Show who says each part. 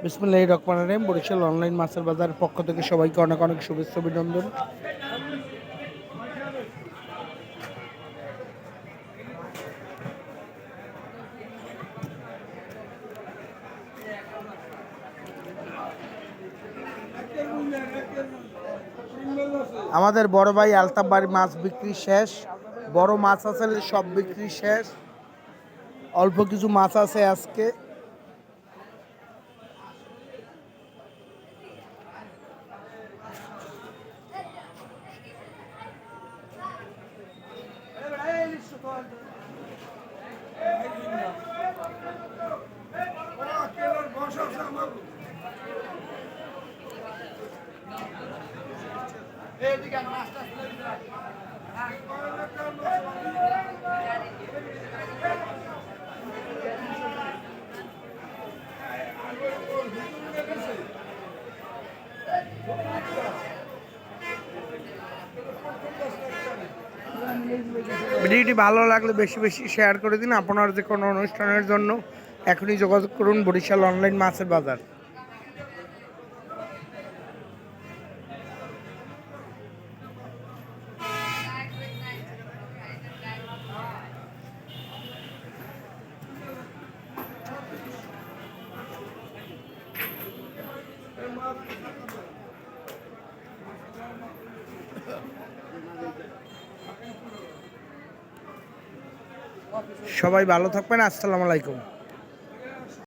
Speaker 1: বিসমিল্লাহির রহমানির রহিম। বরিশাল অনলাইন মাছের বাজারের পক্ষ থেকে সবাইকে অনেক অনেক শুভেচ্ছা অভিনন্দন। আমাদের বড় ভাই আলতাফ বাড়ির মাছ বিক্রি শেষ। বড় মাছ আছে সব বিক্রি শেষ, অল্প কিছু মাছ আছে আজকে। ভিডিওটি ভালো লাগলে বেশি বেশি শেয়ার করে দিন। আপনার যে কোনো অনুষ্ঠানের জন্য এখনই যোগাযোগ করুন বরিশাল অনলাইন মাছের বাজার। সবাই ভালো থাকবেন। আসসালামু আলাইকুম।